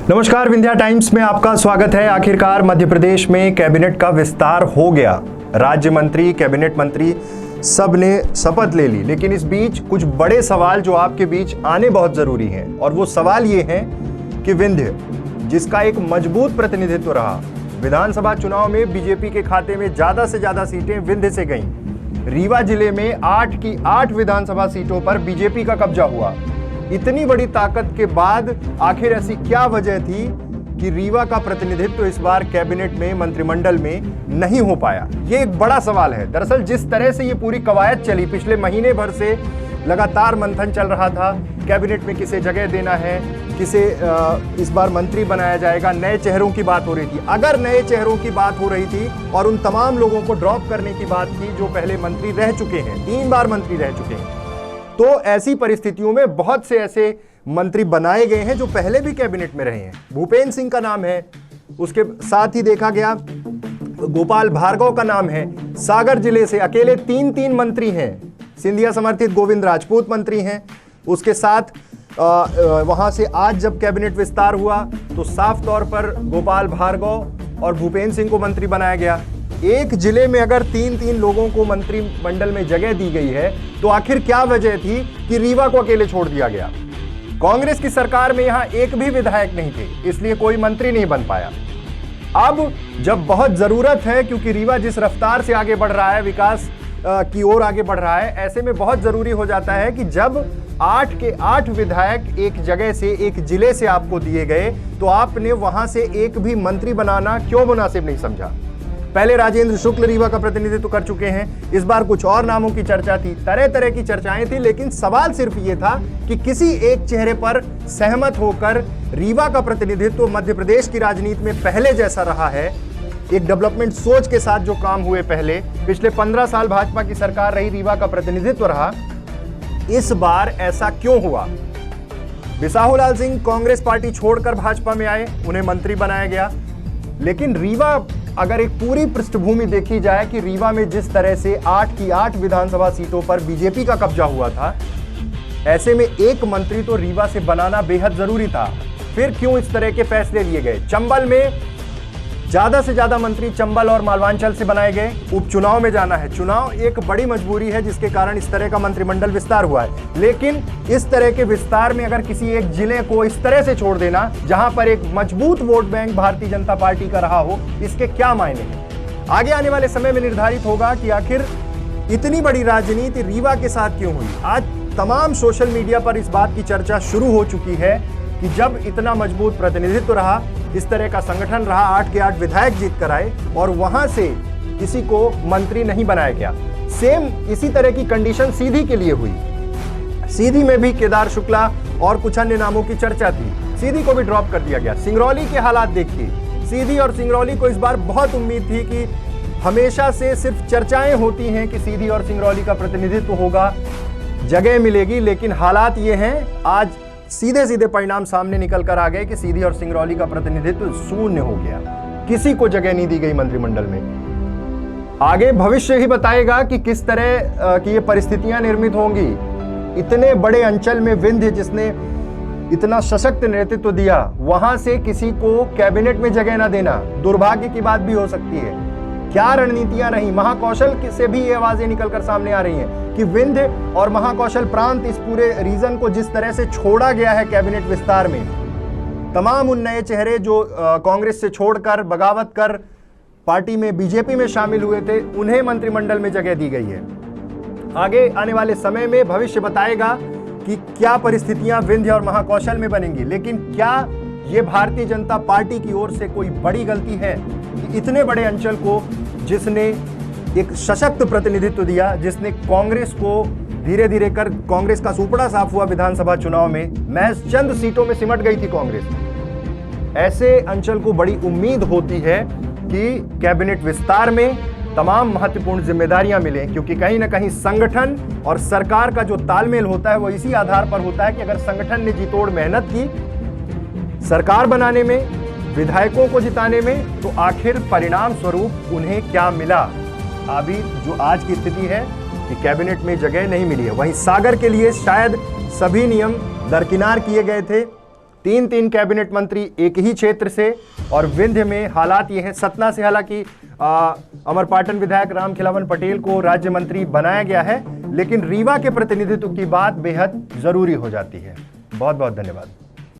नमस्कार, विंध्या टाइम्स में आपका स्वागत है। आखिरकार मध्य प्रदेश में कैबिनेट का विस्तार हो गया। राज्य मंत्री, कैबिनेट मंत्री सब ने शपथ ले ली, लेकिन इस बीच कुछ बड़े सवाल जो आपके बीच आने बहुत जरूरी हैं। और वो सवाल ये हैं कि विंध्य, जिसका एक मजबूत प्रतिनिधित्व रहा, विधानसभा चुनाव में बीजेपी के खाते में ज्यादा से ज्यादा सीटें विंध्य से गईं। रीवा जिले में 8 की 8 विधानसभा सीटों पर बीजेपी का कब्जा हुआ। इतनी बड़ी ताकत के बाद आखिर ऐसी क्या वजह थी कि रीवा का प्रतिनिधित्व इस बार कैबिनेट में, मंत्रिमंडल में नहीं हो पाया? ये एक बड़ा सवाल है। दरअसल जिस तरह से ये पूरी कवायद चली, पिछले महीने भर से लगातार मंथन चल रहा था, कैबिनेट में किसे जगह देना है, किसे इस बार मंत्री बनाया जाएगा, नए चेहरों की बात हो रही थी। अगर नए चेहरों की बात हो रही थी और उन तमाम लोगों को ड्रॉप करने की बात थी जो पहले मंत्री रह चुके हैं, 3 बार मंत्री रह चुके हैं, तो ऐसी परिस्थितियों में बहुत से ऐसे मंत्री बनाए गए हैं जो पहले भी कैबिनेट में रहे हैं। भूपेंद्र सिंह का नाम है, उसके साथ ही देखा गया गोपाल भार्गव का नाम है। सागर जिले से अकेले 3 मंत्री हैं। सिंधिया समर्थित गोविंद राजपूत मंत्री हैं। उसके साथ वहां से आज जब कैबिनेट विस्तार हुआ तो साफ तौर पर गोपाल भार्गव और भूपेंद्र सिंह को मंत्री बनाया गया। एक जिले में अगर 3 लोगों को मंत्रिमंडल में जगह दी गई है तो आखिर क्या वजह थी कि रीवा को अकेले छोड़ दिया गया? कांग्रेस की सरकार में यहां एक भी विधायक नहीं थे, इसलिए कोई मंत्री नहीं बन पाया। अब जब बहुत जरूरत है, क्योंकि रीवा जिस रफ्तार से आगे बढ़ रहा है, विकास की ओर आगे बढ़ रहा है, ऐसे में बहुत जरूरी हो जाता है कि जब 8 के 8 विधायक एक जगह से, एक जिले से आपको दिए गए, तो आपने वहां से एक भी मंत्री बनाना क्यों मुनासिब नहीं समझा? पहले राजेंद्र शुक्ल रीवा का प्रतिनिधित्व कर चुके हैं, इस बार कुछ और नामों की चर्चा थी, तरह तरह की चर्चाएं थी, लेकिन सवाल सिर्फ ये था कि किसी एक चेहरे पर सहमत होकर रीवा का प्रतिनिधित्व मध्य प्रदेश की राजनीति में पहले जैसा रहा है, एक डेवलपमेंट सोच के साथ जो काम हुए पहले, पिछले 15 साल भाजपा की सरकार रही, रीवा का प्रतिनिधित्व रहा, इस बार ऐसा क्यों हुआ? बिसाहूलाल सिंह कांग्रेस पार्टी छोड़कर भाजपा में आए, उन्हें मंत्री बनाया गया। लेकिन रीवा, अगर एक पूरी पृष्ठभूमि देखी जाए कि रीवा में जिस तरह से 8 की 8 विधानसभा सीटों पर बीजेपी का कब्जा हुआ था, ऐसे में एक मंत्री तो रीवा से बनाना बेहद जरूरी था। फिर क्यों इस तरह के फैसले लिए गए? चंबल में ज्यादा से ज्यादा मंत्री चंबल और मालवांचल से बनाए गए। उपचुनाव में जाना है, चुनाव एक बड़ी मजबूरी है जिसके कारण इस तरह का मंत्रिमंडल विस्तार हुआ है। लेकिन इस तरह के विस्तार में अगर किसी एक जिले को इस तरह से छोड़ देना, जहां पर एक मजबूत vote bank Bharatiya Janata party का रहा हो, इसके क्या मायने हैं? आगे आने वाले समय में निर्धारित होगा कि आखिर इतनी बड़ी राजनीति रीवा के साथ क्यों हुई। आज तमाम सोशल मीडिया पर इस बात की चर्चा शुरू हो चुकी है कि जब इतना मजबूत प्रतिनिधित्व रहा, इस तरह का संगठन रहा, 8 के 8 विधायक जीत कर आए और वहां से किसी को मंत्री नहीं बनाया गया। सेम इसी तरह की कंडीशन सीधी के लिए हुई। सीधी में भी केदार शुक्ला और कुछ अन्य नामों की चर्चा थी, सीधी को भी ड्रॉप कर दिया गया। सिंगरौली के हालात देखिए, सीधी और सिंगरौली को इस बार बहुत उम्मीद थी कि हमेशा से सिर्फ चर्चाएं होती हैं कि सीधी और सिंगरौली का प्रतिनिधित्व होगा, जगह मिलेगी, लेकिन हालात ये हैं, आज सीधे सीधे परिणाम सामने निकल कर आ गए कि सीधी और सिंगरौली का प्रतिनिधित्व शून्य हो गया। किसी को जगह नहीं दी गई मंत्रिमंडल में। आगे भविष्य ही बताएगा कि किस तरह की ये परिस्थितियां निर्मित होंगी। इतने बड़े अंचल में विंध्य, जिसने इतना सशक्त नेतृत्व दिया, वहां से किसी को कैबिनेट में जगह न देना दुर्भाग्य की बात भी हो सकती है। क्या रणनीतियां रही? महाकौशल से भी ये आवाजें निकलकर सामने आ रही हैं कि विंध्य और महाकौशल प्रांत, इस पूरे रीजन को जिस तरह से छोड़ा गया है कैबिनेट विस्तार में, तमाम उन नए चेहरे जो कांग्रेस से छोड़कर बगावत कर पार्टी में, बीजेपी में शामिल हुए थे, उन्हें मंत्रिमंडल में जगह दी गई है। आगे आने वाले समय में भविष्य बताएगा कि क्या परिस्थितियां विंध्य और महाकौशल में बनेंगी। लेकिन क्या ये भारतीय जनता पार्टी की ओर से कोई बड़ी गलती है कि इतने बड़े अंचल को, जिसने एक सशक्त प्रतिनिधित्व दिया, जिसने कांग्रेस को धीरे धीरे कर कांग्रेस का सुपड़ा साफ हुआ विधानसभा चुनाव में, महज चंद सीटों में सिमट गई थी कांग्रेस, ऐसे अंचल को बड़ी उम्मीद होती है कि कैबिनेट विस्तार में तमाम महत्वपूर्ण जिम्मेदारियां मिलें, क्योंकि कहीं ना कहीं संगठन और सरकार का जो तालमेल होता है वो इसी आधार पर होता है कि अगर संगठन ने जी तोड़ मेहनत की सरकार बनाने में, विधायकों को जिताने में, तो आखिर परिणाम स्वरूप उन्हें क्या मिला? अभी जो आज की स्थिति है कि कैबिनेट में जगह नहीं मिली है। वहीं सागर के लिए शायद सभी नियम दरकिनार किए गए थे, तीन तीन कैबिनेट मंत्री एक ही क्षेत्र से, और विंध्य में हालात ये हैं, सतना से हालांकि अमरपाटन विधायक रामखिलावन पटेल को राज्य मंत्री बनाया गया है, लेकिन रीवा के प्रतिनिधित्व की बात बेहद जरूरी हो जाती है। बहुत बहुत धन्यवाद।